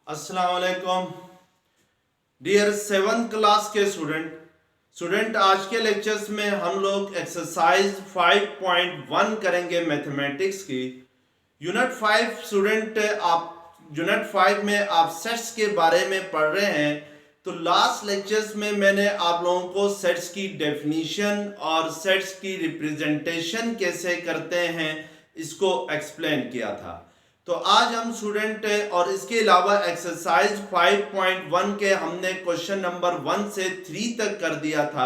अस्सलाम वालेकुम dear 7th class के स्टूडेंट आज के लेक्चर्स में हम लोग एक्सरसाइज 5.1 करेंगे मैथमेटिक्स की। यूनिट 5 स्टूडेंट आप यूनिट 5 में आप सेट्स के बारे में पढ़ रहे हैं। तो लास्ट लेक्चर्स में मैंने आप लोगों को सेट्स की डेफिनेशन और सेट्स की रिप्रेजेंटेशन कैसे करते हैं इसको एक्सप्लेन किया था। तो आज हम स्टूडेंट और इसके अलावा एक्सरसाइज 5.1 के हमने क्वेश्चन नंबर 1 से 3 तक कर दिया था।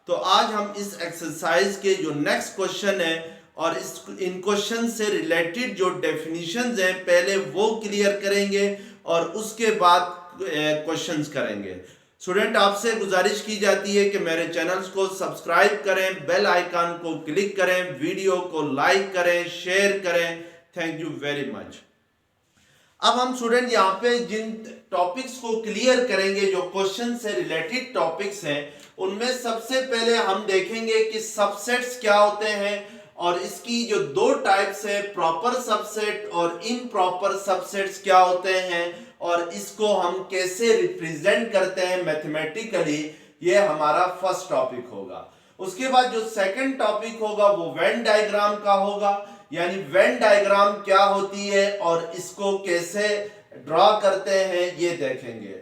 तो आज हम इस एक्सरसाइज के जो नेक्स्ट क्वेश्चन है और इन क्वेश्चन से रिलेटेड जो डेफिनेशंस हैं पहले वो क्लियर करेंगे और उसके बाद क्वेश्चंस करेंगे। स्टूडेंट आपसे गुजारिश की जाती है कि मेरे चैनल्स को सब्सक्राइब करें, बेल आइकन को क्लिक करें, वीडियो को लाइक करें, शेयर करें। Thank you very much. अब हम स्टूडेंट यहाँ पे जिन टॉपिक्स को क्लियर करेंगे जो क्वेश्चन से रिलेटेड टॉपिक्स हैं उनमें सबसे पहले हम देखेंगे कि सबसेट्स क्या होते हैं और इसकी जो दो टाइप्स है प्रॉपर सबसेट और इम्प्रॉपर सबसेट्स क्या होते हैं और इसको हम कैसे रिप्रेजेंट करते हैं मैथमेटिकली, ये हमारा फर्स्ट टॉपिक होगा। उसके बाद जो सेकंड टॉपिक होगा वो वेन डायग्राम का होगा, यानी वेन डायग्राम क्या होती है और इसको कैसे ड्रॉ करते हैं ये देखेंगे।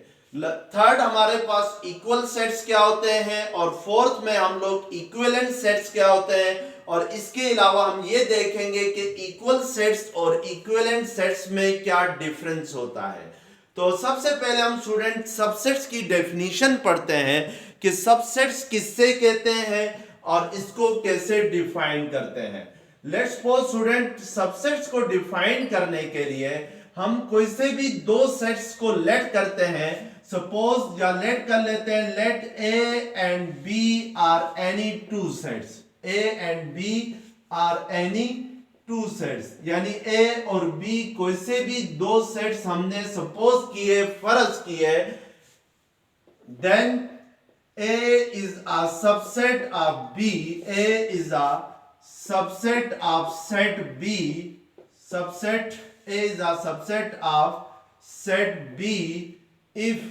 थर्ड हमारे पास इक्वल सेट्स क्या होते हैं और फोर्थ में हम लोग इक्विवेलेंट सेट्स क्या होते हैं और इसके अलावा हम ये देखेंगे कि इक्वल सेट्स और इक्विवेलेंट सेट्स में क्या डिफरेंस होता है। तो सबसे पहले हम स्टूडेंट सबसेट्स की डेफिनेशन पढ़ते हैं कि सबसेट्स किससे कहते हैं और इसको कैसे डिफाइन करते हैं। लेट्स सपोज स्टूडेंट सबसेट्स को डिफाइन करने के लिए हम कोई से भी दो सेट्स को लेट करते हैं। सपोज या लेट कर लेते हैं, let A and B are any two sets. A and B are any two sets, यानी ए और बी कोई से भी दो सेट्स हमने सपोज किए, फर्ज किए। Then A is a subset of B, A is a subset of set B, subset A is a subset of set B if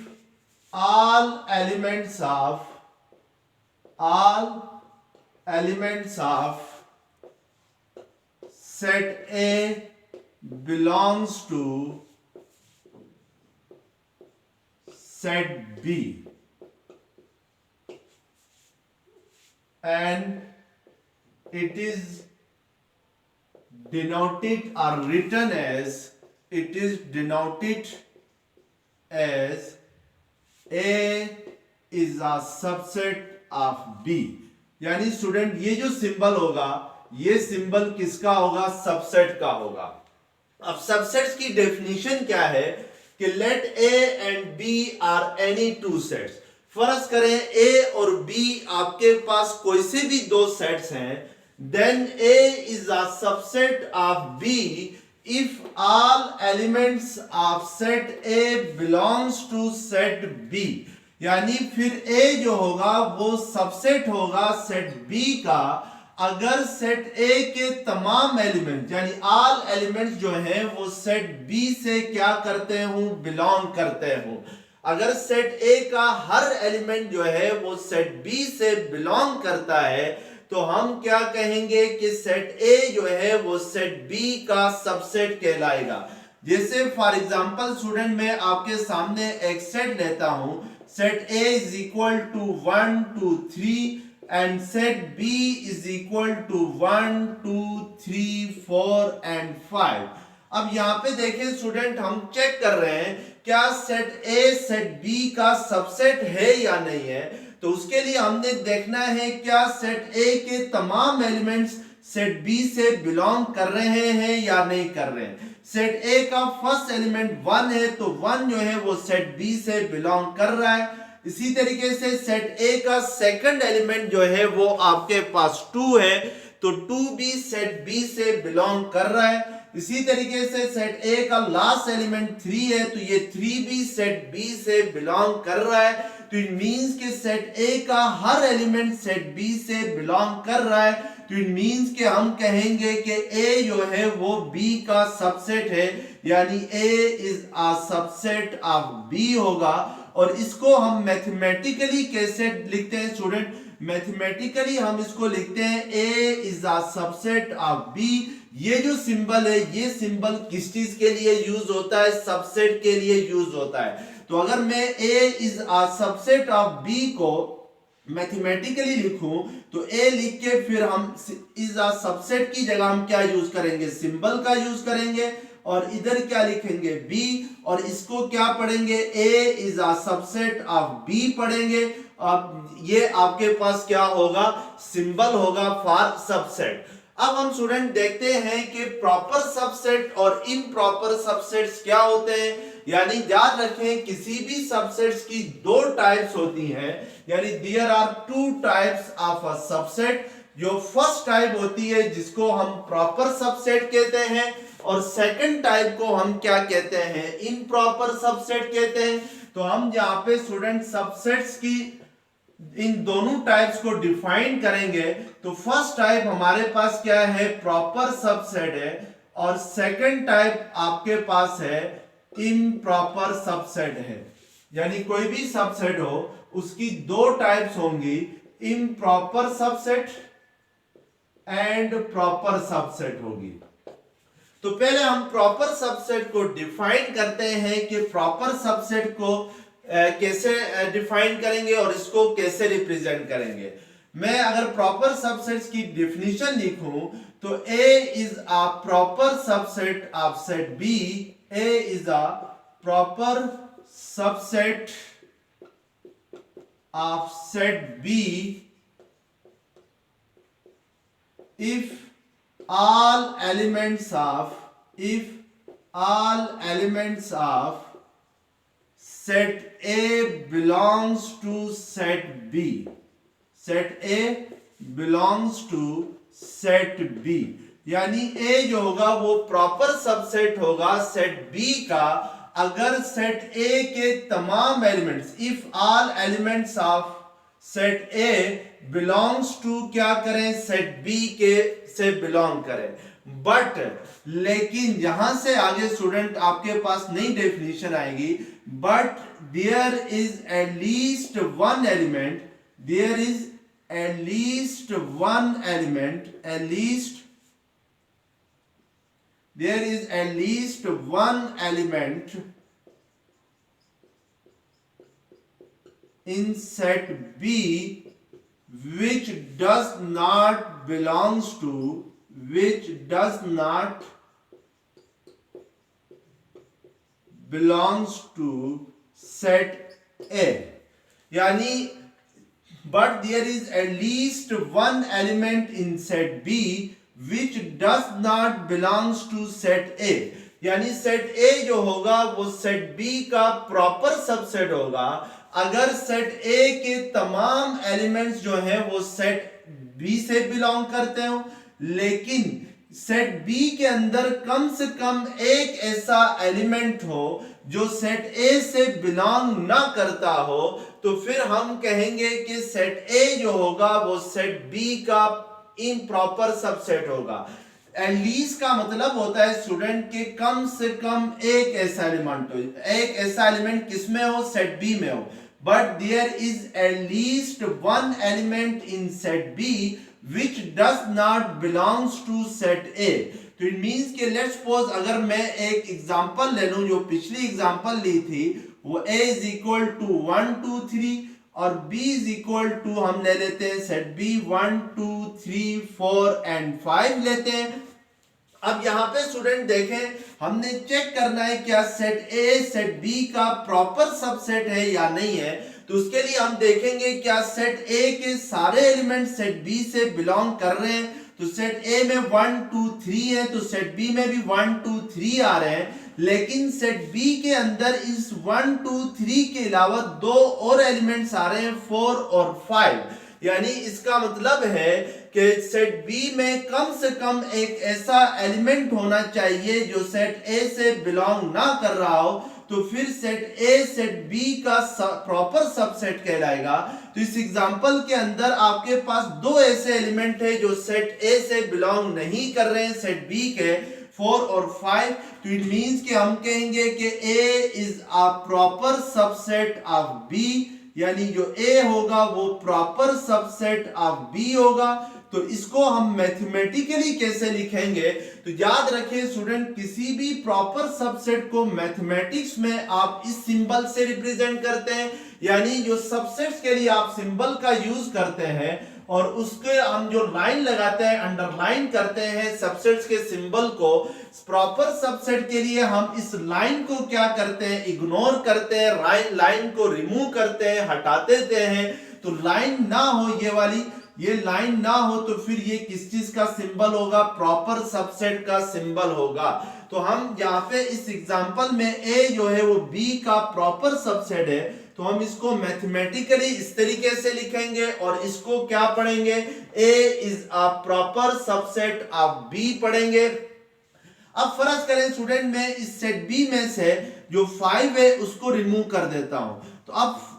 all elements of set A belongs to set B and it is denoted or written as, it is denoted as A is a subset of B। यानी student ये जो symbol होगा ये symbol किसका होगा? Subset का होगा। अब सबसेट्स की डेफिनेशन क्या है कि let A and B are any two sets. फर्ज करें A और B आपके पास कोई से भी दो सेट्स हैं, then A is a subset of B if all elements of set A belongs to set B। यानी फिर A जो होगा वो सबसेट होगा सेट B का अगर सेट A के तमाम एलिमेंट यानी ऑल एलिमेंट्स जो हैं वो सेट B से क्या करते हूं? बिलोंग करते हूं। अगर सेट A का हर एलिमेंट जो है वो सेट B से बिलोंग करता है तो हम क्या कहेंगे कि सेट A जो है वो सेट B का सबसेट कहलाएगा। जैसे फॉर एग्जांपल स्टूडेंट मैं आपके सामने एक सेट लेता हूं, set A is equal to 1 2 3 and set B is equal to 1 2 3 4 and 5। अब यहाँ पे देखें स्टूडेंट हम चेक कर रहे हैं क्या सेट A सेट B का सबसेट है या नहीं है। तो उसके लिए हमने देखना है क्या सेट A के तमाम एलिमेंट्स सेट B से बिलोंग कर रहे हैं या नहीं कर रहे हैं। सेट A का फर्स्ट एलिमेंट 1 है तो 1 जो है वो सेट B से बिलोंग कर रहा है। इसी तरीके से सेट A का सेकंड एलिमेंट जो है वो आपके पास 2 है तो 2 भी सेट B से बिलोंग कर रहा है। इसी तरीके से सेट A का लास्ट एलिमेंट 3 है तो ये 3 भी सेट B से बिलोंग कर रहा है। तो इट मींस कि सेट ए का हर एलिमेंट सेट बी से बिलोंग कर रहा है। तो इट मींस कि हम कहेंगे कि ए जो है वो बी का सबसेट है, यानी A is a subset of B होगा। और इसको हम मैथमेटिकली कैसे लिखते हैं स्टूडेंट? मैथमेटिकली हम इसको लिखते हैं A is a subset of B. ये जो सिंबल है, ये सिंबल किस चीज के लिए यूज होता है? सबसेट के लिए यूज होता है। तो अगर मैं A is a subset of B को मैथमेटिकली लिखूं तो ए लिख के फिर हम इज अ सबसेट की जगह हम क्या यूज करेंगे? सिंबल का यूज करेंगे। और इधर क्या लिखेंगे? बी। और इसको क्या पढ़ेंगे? A is a subset of B पढ़ेंगे। अब ये आपके पास क्या होगा? सिंबल होगा फॉर सबसेट। अब हम स्टूडेंट देखते हैं कि प्रॉपर सबसेट और इम्प्रॉपर सबसेट्स क्या होते हैं। यानी याद रखें, किसी भी सबसेट्स की दो टाइप्स होती हैं, यानी there are two types of a subset. जो फर्स्ट टाइप होती है जिसको हम प्रॉपर सबसेट कहते हैं, और सेकंड टाइप को हम क्या कहते हैं? इम्प्रॉपर सबसेट कहते हैं। तो हम यहाँ पे स्टूडेंट सबसेट्स की इन दोनों टाइप्स को डिफाइन करेंगे। तो फर्स्ट टाइप हमारे पास क्या है? प्रॉपर सबसेट है। और सेकंड टाइप आपके पास है इम्प्रॉपर सबसेट है। यानी कोई भी सबसेट हो उसकी दो टाइप्स होंगी, improper subset and proper subset होगी। तो पहले हम प्रॉपर सबसेट को डिफाइन करते हैं कि प्रॉपर सबसेट को कैसे डिफाइन करेंगे और इसको कैसे रिप्रेजेंट करेंगे। मैं अगर प्रॉपर सबसेट्स की डेफिनेशन लिखूं तो A is a proper subset of set B। A is a proper subset of set B if all elements of set A belongs to set B। set A belongs to set B, यानी A जो होगा वो proper subset होगा set B का अगर set A के तमाम elements, if all elements of set A belongs to क्या करें? सेट B के से बिलोंग करें। बट लेकिन यहां से आगे स्टूडेंट आपके पास नई डेफिनेशन आएगी। But there is at least one element, there is at least one element, there is at least one element in set B which does not belongs to set A। यानी but there is at least one element in set B which does not belongs to set A। यानी set A जो होगा वो set B का proper subset होगा अगर set A के तमाम एलिमेंट्स जो हैं वो सेट B से बिलोंग करते हो, लेकिन सेट B के अंदर कम से कम एक ऐसा एलिमेंट हो जो सेट A से बिलोंग ना करता हो, तो फिर हम कहेंगे कि सेट A जो होगा वो सेट B का इम्प्रॉपर सबसेट होगा। एटलीस्ट का मतलब होता है स्टूडेंट के कम से कम एक ऐसा एलिमेंट हो, एक ऐसा एलिमेंट किसमें हो? सेट B में हो। But there is at least one element in set B which does not belongs to set A। तो इट मींस कि लेट्स सपोज अगर मैं एक एग्जांपल ले लूं, जो पिछली एग्जांपल ली थी वो A is equal to 1 2 3 और B is equal to हम ले लेते हैं सेट B 1 2 3 4 and 5 लेते हैं। अब यहाँ पे स्टूडेंट देखें, हमने चेक करना है क्या सेट A सेट B का प्रॉपर सबसेट है या नहीं है। तो उसके लिए हम देखेंगे क्या सेट A के सारे एलिमेंट सेट B से बिलोंग कर रहे हैं। तो सेट A में 1 2 3 है तो सेट B में भी 1 2 3 आ रहे हैं, लेकिन सेट B के अंदर इस 1 2 3 के अलावा दो और एलिमेंट्स आ रहे हैं 4 और 5। यानी इसका मतलब है कि सेट B में कम से कम एक ऐसा एलिमेंट होना चाहिए जो सेट A से बिलोंग ना कर रहा हो, तो फिर सेट ए सेट बी का प्रॉपर सबसेट कहलाएगा। तो इस एग्जांपल के अंदर आपके पास दो ऐसे एलिमेंट है जो सेट ए से बिलोंग नहीं कर रहे हैं, सेट बी के 4 और 5। तो इट मींस कि हम कहेंगे कि A is a proper subset of B, यानी जो ए होगा वो प्रॉपर सबसेट ऑफ बी होगा। तो इसको हम मैथमेटिकली कैसे लिखेंगे, तो याद रखें स्टूडेंट, किसी भी प्रॉपर सबसेट को मैथमेटिक्स में आप इस सिंबल से रिप्रेजेंट करते हैं, यानी जो सबसेट्स के लिए आप सिंबल का यूज करते हैं और उसके हम जो लाइन लगाते हैं, अंडरलाइन करते हैं सबसेट्स के सिंबल को, प्रॉपर सबसेट के लिए हम इस लाइन को क्या करते हैं, इग्नोर करते हैं, लाइन को रिमूव करते हैं, हटा देते हैं। तो लाइन ना हो, ये वाली ये लाइन ना हो, तो फिर ये किस चीज का सिंबल होगा, प्रॉपर सबसेट का सिंबल होगा। तो हम यहाँ पे इस एग्जांपल में ए जो है वो बी का प्रॉपर सबसेट है, तो हम इसको मैथमेटिकली इस तरीके से लिखेंगे और इसको क्या पढ़ेंगे, A is a proper subset of B पढ़ेंगे। अब फर्ज करें स्टूडेंट, मैं इस सेट बी में से जो 5 है उसको रिमूव कर देता हूं, तो अब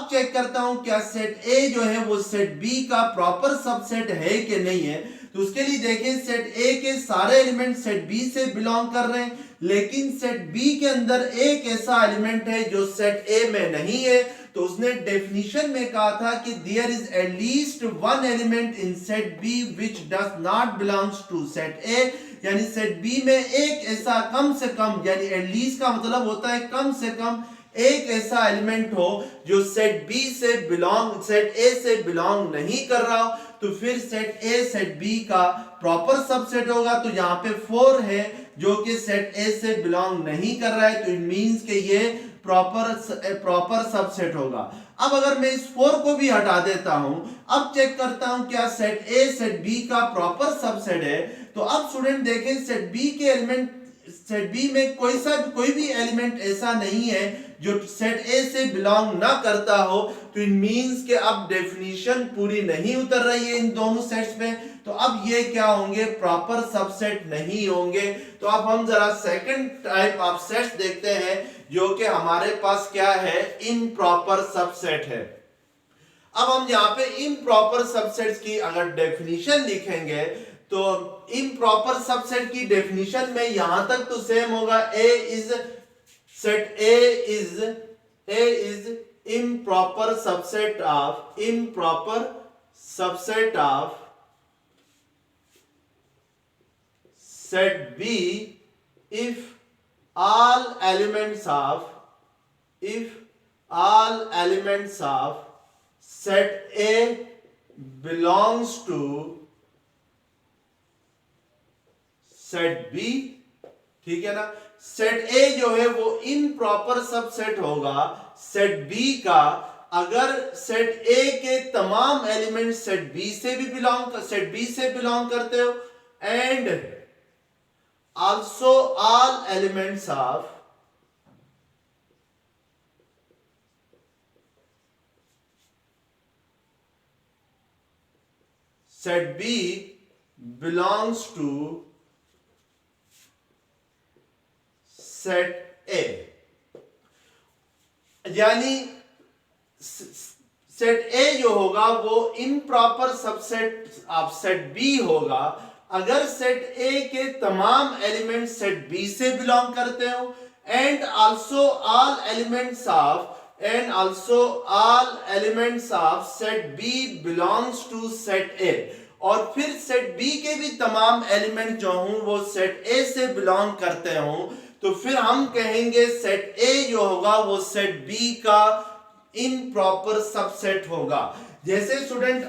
चेक करता हूं क्या सेट ए जो है वो सेट बी का प्रॉपर सबसेट है कि नहीं है। तो उसके लिए देखें, सेट ए के सारे एलिमेंट सेट बी से बिलोंग कर रहे हैं, लेकिन सेट बी के अंदर एक ऐसा एलिमेंट है जो सेट ए में नहीं है। तो उसने डेफिनेशन में कहा था कि there is at least one element in set B which does not belongs to set A, यानी सेट बी में एक ऐसा कम से कम, यानी एटलीस्ट का मतलब होता है कम से कम एक ऐसा एलिमेंट हो जो सेट बी से बिलोंग, सेट ए से बिलोंग नहीं कर रहा हो। तो फिर सेट ए सेट बी का प्रॉपर सबसेट होगा। तो यहाँ पे 4 है जो कि सेट ए से बिलोंग नहीं कर रहा है, तो इट मींस कि ये प्रॉपर सबसेट होगा। अब अगर मैं इस 4 को भी हटा देता हूं, अब चेक करता हूं क्या सेट ए सेट बी का प्रॉपर सबसेट है। तो अब स्टूडेंट देखें, सेट बी के एलिमेंट, सेट बी में कोई भी एलिमेंट ऐसा नहीं है जो सेट ए से बिलोंग ना करता हो। तो इट मींस कि अब डेफिनेशन पूरी नहीं उतर रही है इन दोनों सेट्स में, तो अब ये क्या होंगे, प्रॉपर सबसेट नहीं होंगे। तो अब हम जरा सेकंड टाइप ऑफ सेट्स देखते हैं जो कि हमारे पास क्या है, इम्प्रॉपर सबसेट है। अब हम यहाँ पे इम्प्रॉपर सबसेट्स की अगर डेफिनेशन लिखेंगे, तो इम्प्रॉपर सबसेट की डेफिनेशन में यहां तक तो सेम होगा, A is set A is improper subset of set B if all elements of set A belongs to set B, ठीक है ना। सेट ए जो है वो इम्प्रॉपर सबसेट होगा सेट बी का अगर सेट ए के तमाम एलिमेंट सेट बी से बिलोंग करते हो, and also all elements of set B belongs to set A, यानी सेट ए जो होगा वो improper subset of set B होगा अगर सेट ए के तमाम एलिमेंट सेट बी से बिलोंग करते हो, and also all elements of set B belongs to set A, और फिर सेट बी के भी तमाम एलिमेंट जो हों वो सेट ए से बिलोंग करते हों, तो फिर हम कहेंगे सेट ए जो होगा वो सेट बी का इम्प्रॉपर सबसेट होगा। जैसे स्टूडेंट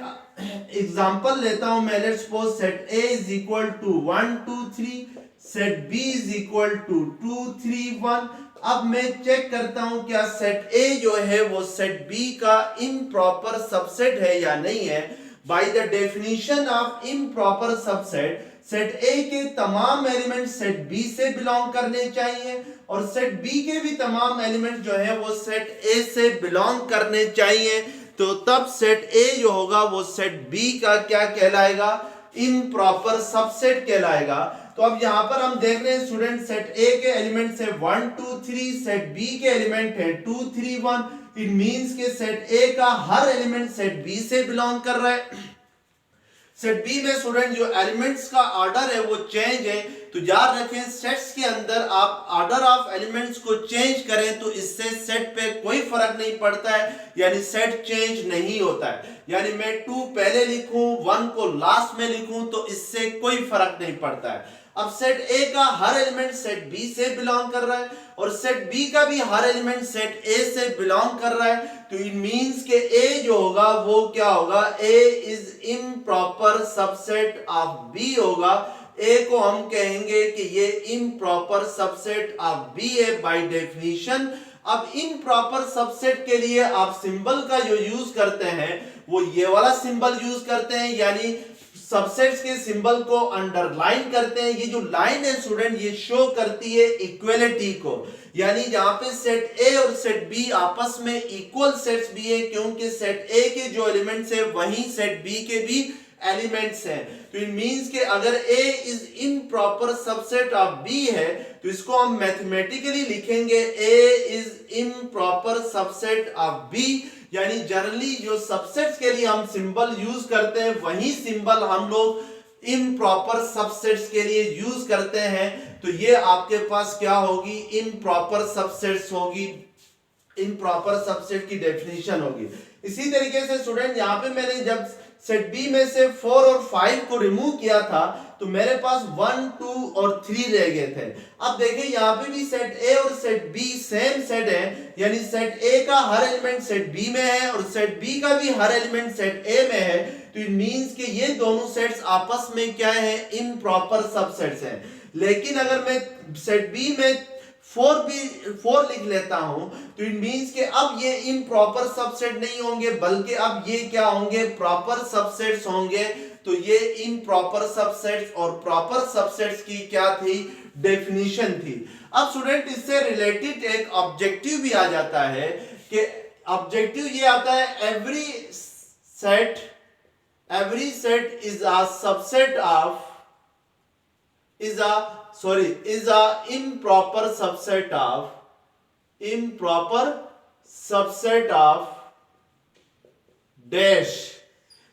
एग्जांपल लेता हूं मैं, let's suppose set A is equal to 1 2 3, set B is equal to 2 3 1। अब मैं चेक करता हूं क्या सेट ए जो है वो सेट बी का इम्प्रॉपर सबसेट है या नहीं है। Bye the definition of improper subset, set A के तमाम एलिमेंट सेट बी से बिलोंग करने चाहिए और सेट बी के भी तमाम एलिमेंट जो है वो सेट ए से बिलोंग करने चाहिए। तो तब सेट ए जो होगा वो सेट बी का क्या कहलाएगा, इम्प्रॉपर सबसेट कहलाएगा। तो अब यहां पर हम देख रहे हैं स्टूडेंट, सेट ए के एलिमेंट है 1 2 3, सेट बी के एलिमेंट है 2 3 1। इट मींस के सेट ए का हर एलिमेंट सेट बी से बिलोंग कर रहा है। सेट बी में स्टूडेंट जो एलिमेंट्स का ऑर्डर है वो चेंज है। तो याद रखें, सेट्स के अंदर आप ऑर्डर ऑफ एलिमेंट्स को चेंज करें तो इससे सेट पे कोई फर्क नहीं पड़ता है, यानी सेट चेंज नहीं होता है। यानी मैं 2 पहले लिखूं 1 को लास्ट में लिखूं तो इससे कोई फर्क नहीं पड़ता है। अब सेट ए का हर एलिमेंट सेट बी से बिलोंग कर रहा है और सेट बी का भी हर एलिमेंट सेट ए से बिलोंग कर रहा है। तो इट मींस के ए जो होगा वो क्या होगा, A is improper subset of B होगा। ए को हम कहेंगे कि ये इम्प्रॉपर सबसेट ऑफ बी है बाय डेफिनेशन। अब इम्प्रॉपर सबसेट के लिए आप सिंबल का जो यूज करते हैं वो ये वाला सिंबल यूज करते हैं, यानी सबसेट्स के सिंबल को अंडरलाइन करते हैं। ये जो लाइन है स्टूडेंट ये शो करती है इक्वलिटी को, यानी जहां पे सेट ए और सेट बी आपस में इक्वल सेट्स भी है, क्योंकि सेट ए के जो एलिमेंट्स है वहीं सेट बी के भी एलिमेंट्स हैं। तो इट मींस के अगर A is improper subset of B है तो इसको हम मैथमेटिकली लिखेंगे A is improper subset of B. यानी जनरली जो सबसेट्स के लिए हम सिंबल यूज करते हैं वही सिंबल हम लोग इम्प्रॉपर सबसेट्स के लिए यूज करते हैं। तो ये आपके पास क्या होगी, इम्प्रॉपर सबसेट्स होगी, इम्प्रॉपर सबसेट की डेफिनेशन होगी। इसी तरीके से स्टूडेंट यहाँ पे मैंने जब सेट बी में से 4 और 5 को रिमूव किया था तो मेरे पास 1 2 और 3 रह गए थे। अब देखिए यहाँ पे भी सेट ए और सेट बी सेम सेट है, यानी सेट ए का हर एलिमेंट सेट बी में है और सेट बी का भी हर एलिमेंट सेट ए में है। तो इट मींस कि ये दोनों सेट्स आपस में क्या है, इम्प्रॉपर सबसेट्स हैं। लेकिन अगर मैं सेट बी में 4 लिख लेता हूं तो इट मींस कि अब ये इम्प्रॉपर सबसेट नहीं होंगे बल्कि अब ये क्या होंगे, प्रॉपर सबसेट्स होंगे। तो ये इम्प्रॉपर सबसेट्स और प्रॉपर सबसेट्स की क्या थी, डेफिनेशन थी। अब स्टूडेंट इससे रिलेटेड एक ऑब्जेक्टिव भी आ जाता है कि ऑब्जेक्टिव ये आता है every set is a subset of is a improper subset of dash,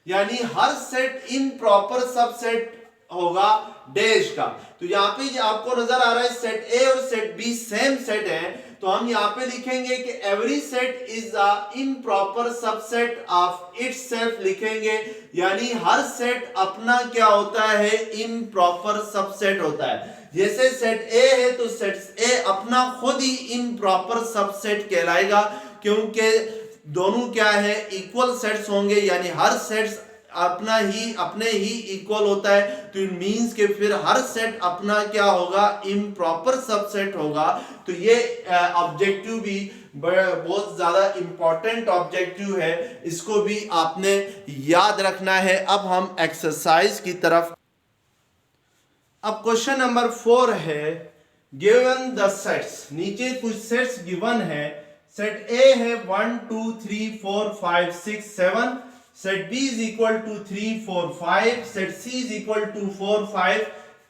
यानी हर सेट इम्प्रॉपर सबसेट होगा डैश का। तो यहाँ पे आपको नजर आ रहा है सेट ए और सेट बी सेम सेट है, तो हम यहाँ पे लिखेंगे कि every set is a improper subset of itself लिखेंगे, यानी हर सेट अपना क्या होता है, इम्प्रॉपर सबसेट होता है। जैसे सेट ए है तो सेट ए अपना खुद ही इम्प्रॉपर सबसेट कहलाएगा, क्योंकि दोनों क्या है, इक्वल सेट्स होंगे, यानी हर सेट्स अपने ही इक्वल होता है। तो इट मींस कि फिर हर सेट अपना क्या होगा, इम्प्रॉपर सबसेट होगा। तो ये ऑब्जेक्टिव भी बहुत ज्यादा इंपॉर्टेंट ऑब्जेक्टिव है, इसको भी आपने याद रखना है। अब हम एक्सरसाइज की तरफ, अब क्वेश्चन नंबर 4 है, गिवन द सेट्स, नीचे कुछ सेट्स गिवन है। सेट ए है 1 2 3 4 5 6 7, set B is equal to 3 4 5, set C is equal to 4 5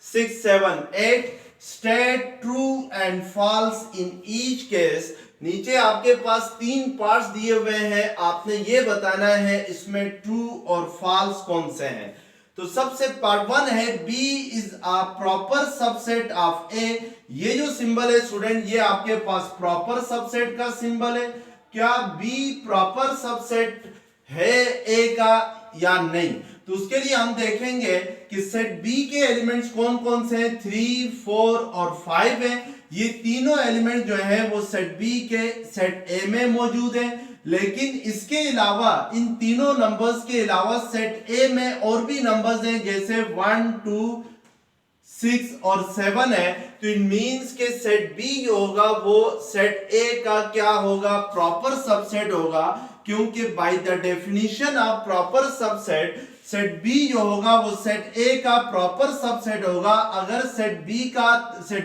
6 7 8, state true and false in each case. नीचे आपके पास 3 पार्ट्स दिए हुए हैं, आपने ये बताना है इसमें ट्रू और फॉल्स कौन से हैं। तो सबसे पार्ट 1 है B is a proper subset of A. ये जो सिंबल है स्टूडेंट ये आपके पास प्रॉपर सबसेट का सिंबल है। क्या बी प्रॉपर सबसेट है ए का या नहीं? तो उसके लिए हम देखेंगे कि सेट बी के एलिमेंट्स कौन कौन से हैं, 3 4 और 5 हैं। ये तीनों एलिमेंट जो है वो सेट बी के सेट ए में मौजूद हैं, लेकिन इसके अलावा इन तीनों नंबर्स के अलावा सेट ए में और भी नंबर्स हैं, जैसे 1 2 6 और 7 है। तो इट मींस के सेट बी जो होगा वो सेट ए का क्या होगा, प्रॉपर सबसेट होगा, क्योंकि by the definition of proper subset set B जो होगा वो सेट ए का प्रॉपर सबसेट होगा अगर सेट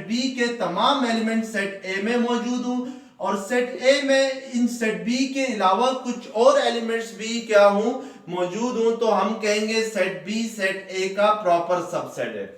बी के तमाम एलिमेंट सेट ए में मौजूद हो और सेट ए में इन सेट बी के अलावा कुछ और एलिमेंट्स भी क्या हों, मौजूद हूं तो हम कहेंगे सेट बी सेट ए का प्रॉपर सबसेट है।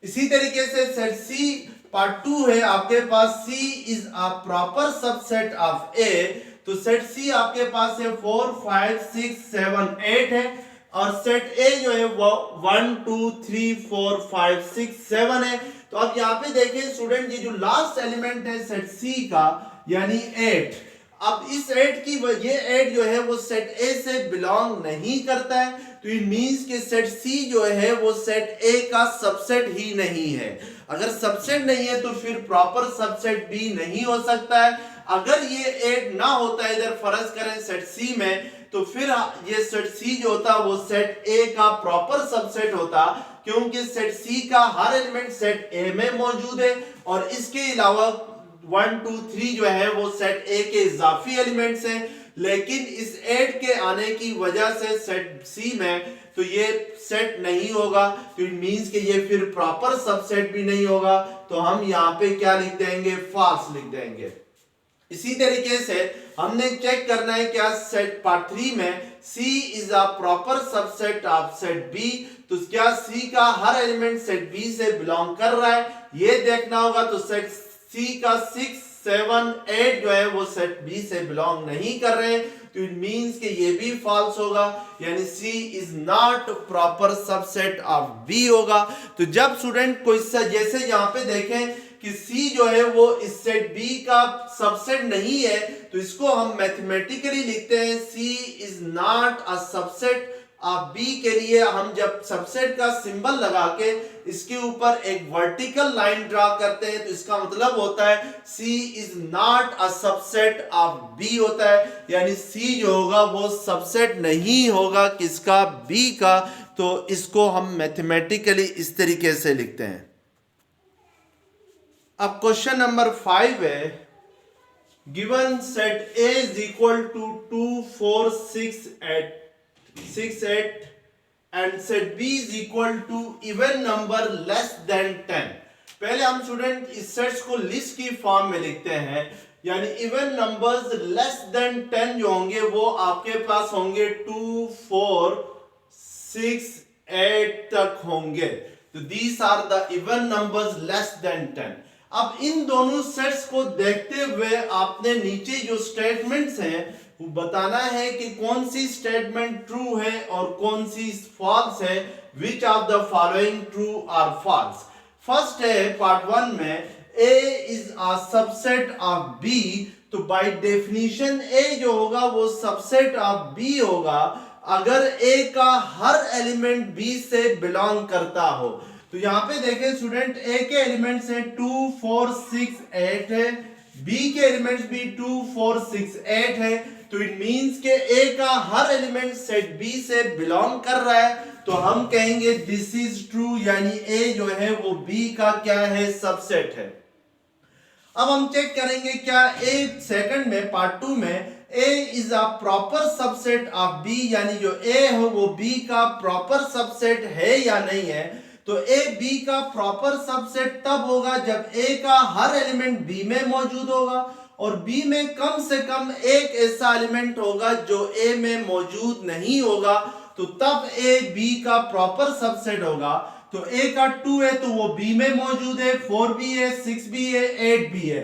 इसी तरीके से सेट सी पार्ट 2 है आपके पास, C is a proper subset of A, तो सेट सी आपके पास है 4 5 6 7 8 है, और सेट ए जो है वो 1 2 3 4 5 6 7 है। तो अब यहाँ पे देखें स्टूडेंट, ये जो लास्ट एलिमेंट है सेट सी का यानी 8, अब इस 8 की ये 8 जो है वो सेट ए से बिलोंग नहीं करता है, तो इट मींस कि सेट सी जो है वो सेट ए का सबसेट ही नहीं है। अगर सबसेट नहीं है तो फिर प्रॉपर सबसेट भी नहीं हो सकता है। अगर ये 8 ना होता है इधर फर्ज करें सेट सी में, तो फिर ये सेट सी जो होता वो सेट ए का प्रॉपर सबसेट होता, क्योंकि सेट सी का हर एलिमेंट सेट ए में मौजूद है, और इसके अलावा 1 2 3 जो है वो सेट ए के इजाफी एलिमेंट्स हैं। लेकिन इस 8 के आने की वजह से सेट सी में तो ये सेट नहीं होगा, तो इट मींस कि ये फिर प्रॉपर सबसेट भी नहीं होगा, तो हम यहाँ पे क्या लिख देंगे, फॉल्स लिख देंगे। इसी तरीके से हमने चेक करना है क्या सेट पार्ट 3 में C is a proper subset of set B, तो क्या C का हर एलिमेंट सेट B से बिलोंग कर रहा है ये देखना होगा। तो सेट C का 6 7 8 जो है वो सेट B से बिलोंग नहीं कर रहे हैं, तो इट मींस कि ये भी फॉल्स होगा, यानी C is not proper subset of B होगा। तो जब स्टूडेंट कोई जैसे यहाँ पे देखें कि C जो है वो इस सेट B का सबसेट नहीं है, तो इसको हम मैथमेटिकली लिखते हैं C is not a subset of B के लिए हम जब सबसेट का सिंबल लगा के इसके ऊपर एक वर्टिकल लाइन ड्रा करते हैं, तो इसका मतलब होता है C is not a subset of B होता है, यानी C जो होगा वो सबसेट नहीं होगा किसका, B का। तो इसको हम मैथमेटिकली इस तरीके से लिखते हैं। अब क्वेश्चन नंबर 5 है, given set A is equal to 2 4 6 8 and set B is equal to even number less than 10। पहले हम स्टूडेंट इस सेट्स को लिस्ट की फॉर्म में लिखते हैं, यानी इवन नंबर्स लेस देन 10 जो होंगे वो आपके पास होंगे 2 4 6 8 तक होंगे, तो these are the even numbers less than 10। अब इन दोनों सेट्स को देखते हुए आपने नीचे जो स्टेटमेंट्स हैं वो बताना है कि कौन सी स्टेटमेंट ट्रू है और कौन सी फॉल्स है, which of the following true और फॉल्स। फर्स्ट है पार्ट 1 में A is a subset of B, तो बाय डेफिनेशन A जो होगा वो सबसेट ऑफ B होगा अगर A का हर एलिमेंट B से बिलोंग करता हो। तो यहाँ पे देखें स्टूडेंट A के एलिमेंट्स हैं 2 4 6 8 है, B के एलिमेंट्स भी 2 4 6 8 है, तो इट मींस के A का हर एलिमेंट सेट B से बिलोंग कर रहा है, तो हम कहेंगे दिस इज ट्रू, यानी A जो है वो B का क्या है, सबसेट है। अब हम चेक करेंगे क्या A सेकंड में पार्ट 2 में A is a proper subset of B, यानी जो A हो वो B का प्रॉपर सबसेट है या नहीं है। तो A B का प्रॉपर सबसेट तब होगा जब A का हर एलिमेंट B में मौजूद होगा और B में कम से कम एक ऐसा एलिमेंट होगा जो A में मौजूद नहीं होगा, तो तब A B का प्रॉपर सबसेट होगा। तो A का 2 है तो वो B में मौजूद है, 4 भी है, 6 भी है, 8 भी है,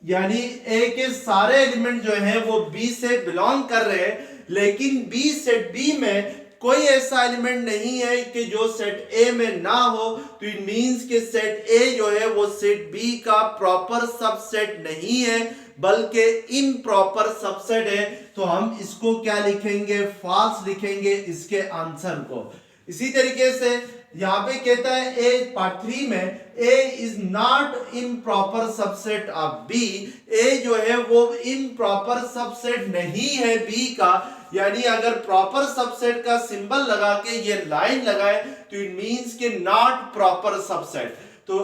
यानी A के सारे एलिमेंट जो हैं वो B से बिलोंग कर रहे हैं, लेकिन B सेट B में कोई ऐसा एलिमेंट नहीं है कि जो सेट A में ना हो, तो इट मींस कि सेट A जो है वो सेट B का प्रॉपर सबसेट नहीं है बल्कि इम्प्रॉपर सबसेट है, तो हम इसको क्या लिखेंगे, फॉल्स लिखेंगे इसके आंसर को। इसी तरीके से यहाँ पे कहता है A पार्ट 3 में A is not improper subset of B, A जो है वो इम्प्रॉपर सबसेट नहीं है B का, यानी अगर प्रॉपर सबसेट का सिंबल लगा के ये लाइन लगाए तो इट मींस कि नॉट प्रॉपर सबसेट। तो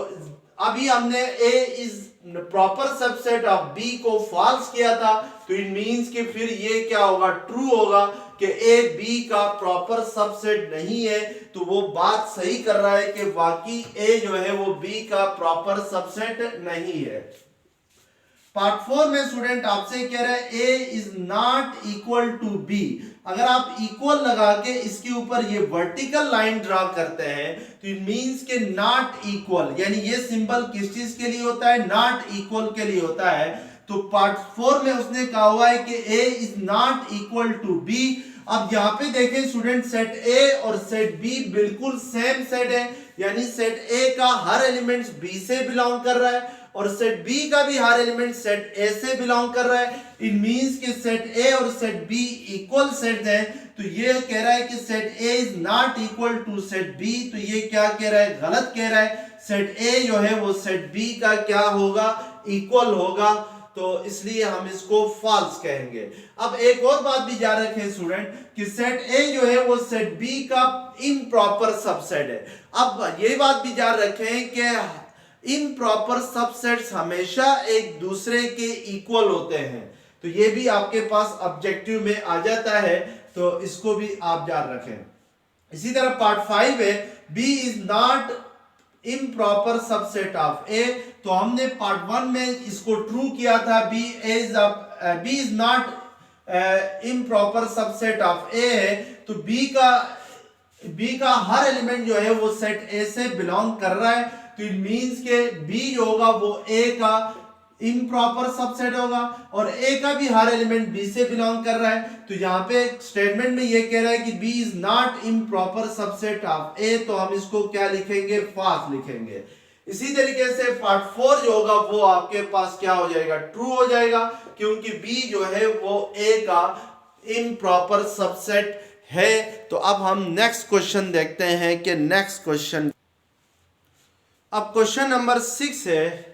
अभी हमने A is proper subset of B को फॉल्स किया था, तो इट मींस कि फिर ये क्या होगा, ट्रू होगा कि A B का प्रॉपर सबसेट नहीं है। तो वो बात सही कर रहा है कि वाकई A जो है वो B का प्रॉपर सबसेट नहीं है। पार्ट 4 में स्टूडेंट आपसे कह रहा है A is not equal to B. अगर आप इक्वल लगा के इसके ऊपर ये वर्टिकल लाइन ड्रा करते हैं तो इट मींस के नॉट इक्वल, यानी ये सिंबल किस चीज के लिए होता है, नॉट इक्वल के लिए होता है। तो पार्ट 4 में उसने कहा हुआ है कि A is not equal to B. अब यहाँ पे देखें स्टूडेंट, सेट ए और सेट बी बिल्कुल सेम सेट है, यानी सेट ए का हर एलिमेंट बी से बिलोंग कर रहा है और सेट बी का भी हर एलिमेंट सेट ए से बिलोंग कर रहा है। इट मींस कि सेट ए और सेट बी इक्वल सेट हैं। तो ये कह रहा है कि set A is not equal to set B, तो ये क्या कह रहा है, गलत कह रहा है। सेट ए जो है वो सेट बी का क्या होगा, इक्वल होगा, तो इसलिए हम इसको फॉल्स कहेंगे। अब एक और बात भी याद रखें स्टूडेंट कि सेट ए जो है वो सेट बी का इम्प्रॉपर सबसेट है। अब ये बात भी याद रखें कि इम्प्रॉपर सबसेट्स हमेशा एक दूसरे के इक्वल होते हैं, तो ये भी आपके पास ऑब्जेक्टिव में आ जाता है, तो इसको भी आप याद रखें। इसी तरह पार्ट 5 है B is not improper subset of A. तो हमने पार्ट 1 में इसको ट्रू किया था, B is not improper subset of A है, तो बी का हर एलिमेंट जो है वो सेट ए से बिलोंग कर रहा है। तो इट मींस के बी जो होगा वो ए का इम्प्रॉपर सबसेट होगा और ए का भी हर एलिमेंट बी से बिलोंग कर रहा है। तो यहाँ पे स्टेटमेंट में ये कह रहा है कि B is not improper subset of A, तो हम इसको क्या लिखेंगे, फॉल्स लिखेंगे। इसी तरीके से पार्ट 4 जो होगा वो आपके पास क्या हो जाएगा, ट्रू हो जाएगा, क्योंकि बी जो है वो ए का इम्प्रॉपर सबसेट है। तो अब हम नेक्स्ट क्वेश्चन देखते हैं कि नेक्स्ट क्वेश्चन, अब क्वेश्चन नंबर 6 है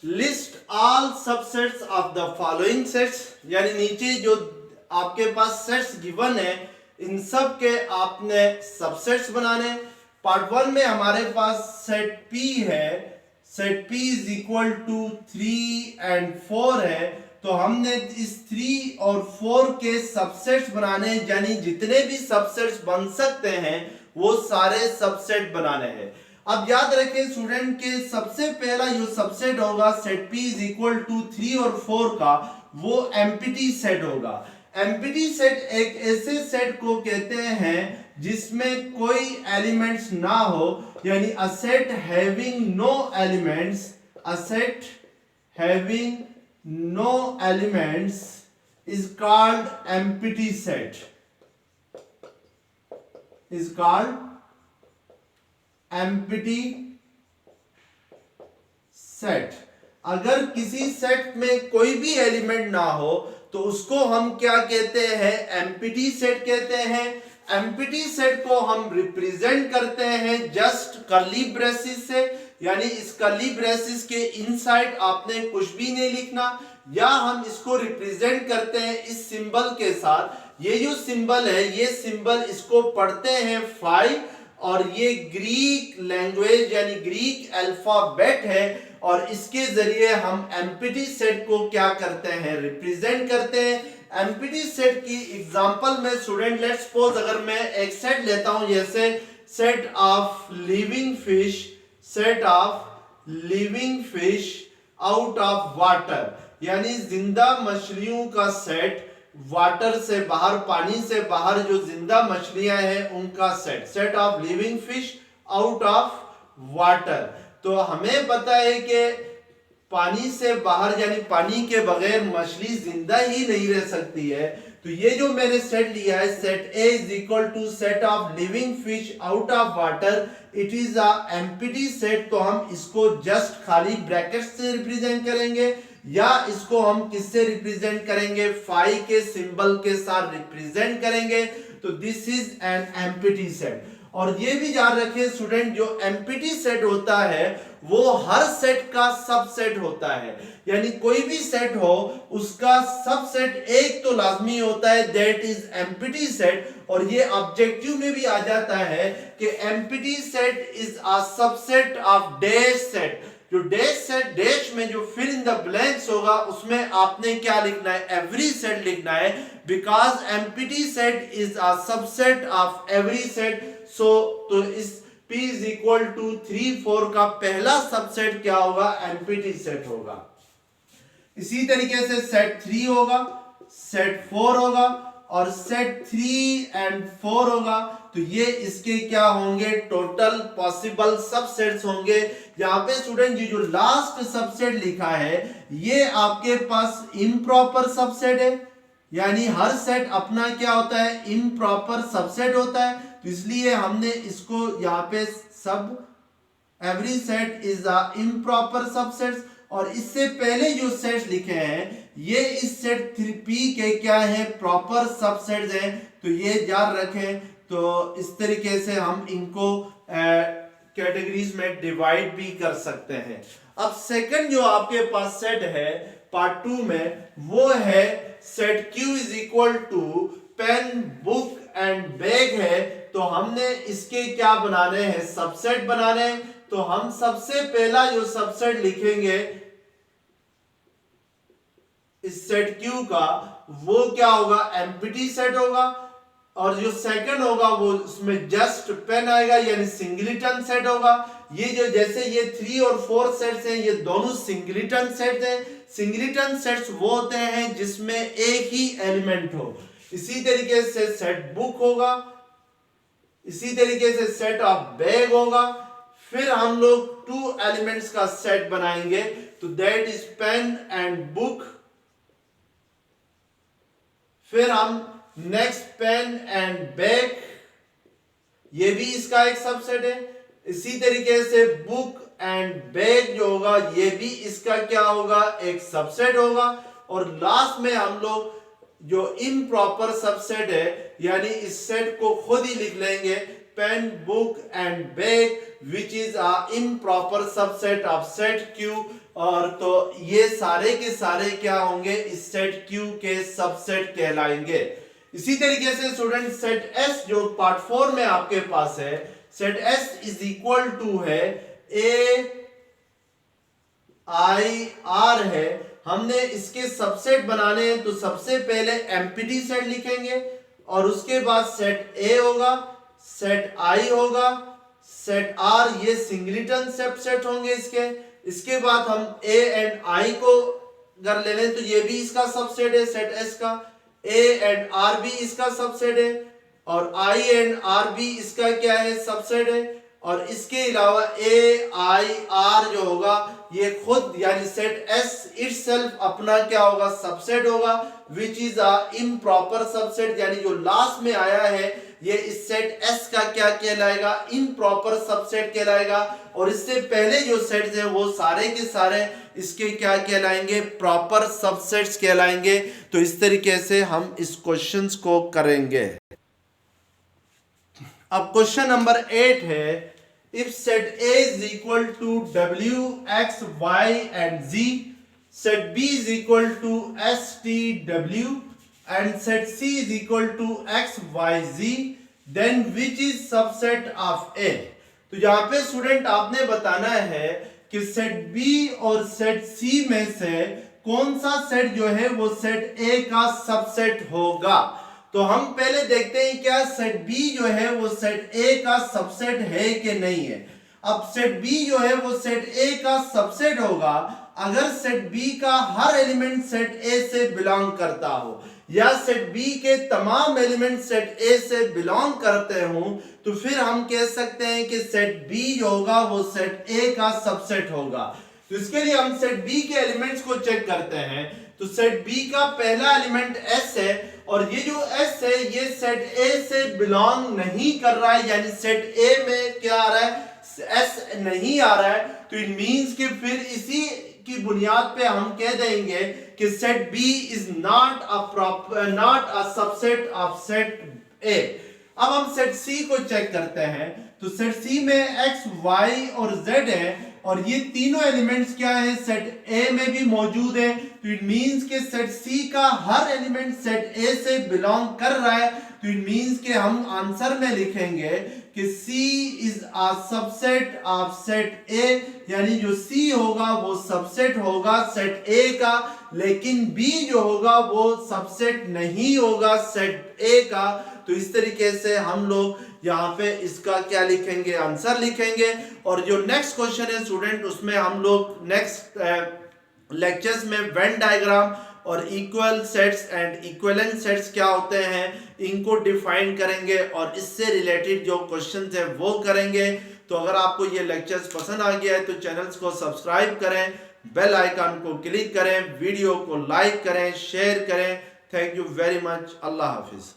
list all subsets of the following sets, यानी नीचे जो आपके पास सेट्स गिवन है इन सब के आपने सबसेट्स बनाने। पार्ट 1 में हमारे पास सेट पी है, set P is equal to 3 and 4 है, तो हमने इस 3 और 4 के सबसेट्स बनाने, यानी जितने भी सबसेट्स बन सकते हैं वो सारे सबसेट बनाने हैं। अब याद रखें स्टूडेंट के सबसे पहला जो सबसेट होगा set P is equal to 3 और 4 का, वो एम्प्टी सेट होगा। एम्प्टी सेट एक ऐसे सेट को कहते हैं जिसमें कोई एलिमेंट्स ना हो, यानी a set having no elements, a set having no elements is called empty set, is called empty set. अगर किसी सेट में कोई भी एलिमेंट ना हो तो उसको हम क्या कहते हैं, एम्प्टी सेट कहते हैं। एम्प्टी सेट को हम रिप्रेजेंट करते हैं जस्ट कर्ली ब्रेसेस से, यानी इस कर्ली ब्रेसेस के इनसाइड आपने कुछ भी नहीं लिखना, या हम इसको रिप्रेजेंट करते हैं इस सिंबल के साथ। ये जो सिंबल है, ये सिंबल इसको पढ़ते हैं फाई, और ये ग्रीक लैंग्वेज यानी ग्रीक अल्फाबेट है, और इसके जरिए हम एम्प्टी सेट को क्या करते हैं, रिप्रेजेंट करते हैं। एम्प्टी सेट की एग्जांपल में स्टूडेंट लेट्स सपोज अगर मैं एक सेट लेता हूं, जैसे set of living fish, set of living fish out of water, यानी जिंदा मछलियों का सेट, वाटर से बाहर, पानी से बाहर जो जिंदा मछलियां हैं उनका set, set of living fish out of water. तो हमें पता है कि पानी से बाहर यानी पानी के बगैर मछली जिंदा ही नहीं रह सकती है। तो ये जो मैंने सेट लिया है, set A is equal to set of living fish out of water, it is a empty set. तो हम इसको जस्ट खाली ब्रैकेट से रिप्रेजेंट करेंगे, या इसको हम किससे रिप्रेजेंट करेंगे, फाई के सिंबल के साथ रिप्रेजेंट करेंगे। तो this is an empty set. और ये भी याद रखें स्टूडेंट, जो एम्प्टी सेट होता है वो हर सेट का सबसेट होता है, यानी कोई भी सेट हो उसका सबसेट एक तो लाजमी होता है, दैट इज एम्प्टी सेट। और ये ऑब्जेक्टिव में भी आ जाता है कि empty set is a subset of dash set. जो डैश सेट, डैश में जो फिल इन द ब्लैंक्स होगा उसमें आपने क्या लिखना है, एवरी सेट लिखना है, because empty set is a subset of every set. So तो इस P इज इक्वल टू 3 4 का पहला सबसेट क्या होगा, एम्प्टी सेट होगा। इसी तरीके से सेट 3 होगा, सेट 4 होगा और सेट 3 एंड 4 होगा। तो ये इसके क्या होंगे, टोटल पॉसिबल सबसेट्स होंगे। यहाँ पे स्टूडेंट जी जो लास्ट सबसेट लिखा है ये आपके पास इम्प्रॉपर सबसेट है, यानी हर सेट अपना क्या होता है, इम्प्रॉपर सबसेट होता है। तो इसलिए हमने इसको यहाँ पे सब every set is a improper subsets. और इससे पहले जो सेट्स लिखे हैं ये इस सेट 3P के क्या है, प्रॉपर सबसेट्स हैं। तो ये याद रखें। तो इस तरीके से हम इनको कैटेगरीज में डिवाइड भी कर सकते हैं। अब सेकंड जो आपके पास सेट है पार्ट 2 में वो है set Q is equal to pen book and bag है। तो हमने इसके क्या बनाने हैं, सबसेट बनाने हैं। तो हम सबसे पहला जो सबसेट लिखेंगे इस सेट Q का वो क्या होगा, एम्प्टी सेट होगा। और जो सेकंड होगा वो उसमें जस्ट पेन आएगा यानी सिंगलिटन सेट होगा। ये जो जैसे ये 3 और 4 सेट्स हैं ये दोनों सिंगलिटन सेट्स हैं। सिंगलिटन सेट्स वो होते हैं जिसमें एक ही एलिमेंट हो। इसी तरीके से सेट बुक होगा, इसी तरीके से सेट ऑफ बैग होगा। फिर हम लोग 2 एलिमेंट्स का सेट बनाएंगे तो that is pen and book. फिर हम नेक्स्ट पेन एंड बैग, ये भी इसका एक सबसेट है। इसी तरीके से बुक एंड बैग जो होगा ये भी इसका क्या होगा, एक सबसेट होगा। और लास्ट में हम लोग जो इम्प्रॉपर सबसेट है यानी इस सेट को खुद ही लिख लेंगे, pen book and bag which is a improper subset of set Q। और तो ये सारे के सारे क्या होंगे, इस सेट Q के सबसेट कहलाएंगे। इसी तरीके से स्टूडेंट सेट S जो पार्ट 4 में आपके पास है, set S is equal to है AIR है। हमने इसके सबसेट बनाने हैं तो सबसे पहले एम्प्टी सेट लिखेंगे और उसके बाद सेट A होगा, सेट I होगा, सेट R, ये सिंगलिटन सबसेट होंगे इसके बाद हम A एंड I को अगर ले लें तो ये भी इसका सबसेट है सेट S का। A एंड R भी इसका सबसेट है और I एंड R भी इसका क्या है, सबसेट है। और इसके अलावा AIR जो होगा ये खुद यानी सेट S इटसेल्फ अपना क्या होगा, सबसेट होगा विच इज अ इम्प्रॉपर सबसेट। यानी जो लास्ट में आया है ये इस सेट S का क्या कहलाएगा, इम्प्रॉपर सबसेट कहलाएगा। और इससे पहले जो सेट्स है वो सारे के सारे इसके क्या कहलाएंगे, प्रॉपर सबसेट्स कहलाएंगे। तो इस तरीके से हम इस क्वेश्चंस को करेंगे। अब क्वेश्चन नंबर 8 है, if set A is equal to W, X, Y and Z, set B is equal to S, T, W and set C is equal to X, Y, Z, then which is subset of A? तो यहाँ पे student आपने बताना है कि set B और set C में से कौन सा सेट जो है वो सेट A का सबसेट होगा। तो हम पहले देखते हैं क्या सेट B जो है वो सेट A का सबसेट है कि नहीं है। अब सेट B जो है वो सेट A का सबसेट होगा अगर सेट B का हर एलिमेंट सेट A से बिलोंग करता हो या सेट B के तमाम एलिमेंट सेट A से बिलोंग करते हो। तो फिर हम कह सकते हैं कि सेट B जो होगा वो सेट A का सबसेट होगा। तो इसके लिए हम सेट B के एलिमेंट्स को चेक करते हैं। तो सेट B का पहला एलिमेंट S है और ये जो S है ये सेट A से बिलोंग नहीं कर रहा है, यानी सेट A में क्या आ रहा है, S नहीं आ रहा है। तो इट मींस कि फिर इसी की बुनियाद पे हम कह देंगे कि set B is not a subset of set A। अब हम सेट C को चेक करते हैं। तो सेट C में X, Y और Z है और ये तीनों एलिमेंट्स क्या है, सेट A में भी मौजूद है। तो इट मींस कि सेट C का हर एलिमेंट सेट A से बिलोंग कर रहा है। तो इट मींस कि हम आंसर में लिखेंगे कि C is a subset of set A, यानी जो C होगा वो सबसेट होगा सेट A का, लेकिन B जो होगा वो सबसेट नहीं होगा सेट A का। तो इस तरीके से हम लोग यहाँ पे इसका क्या लिखेंगे, आंसर लिखेंगे। और जो नेक्स्ट क्वेश्चन है स्टूडेंट, उसमें हम लोग नेक्स्ट लेक्चर्स में वेन डायग्राम और equal sets and equivalent sets क्या होते हैं इनको डिफाइन करेंगे और इससे रिलेटेड जो क्वेश्चंस है वो करेंगे। तो अगर आपको ये लेक्चर्स पसंद आ गया है तो चैनल्स को सब्सक्राइब करें, बेल आइकन को क्लिक करें, वीडियो को लाइक करें, शेयर करें। Thank you very much. Allah Hafiz.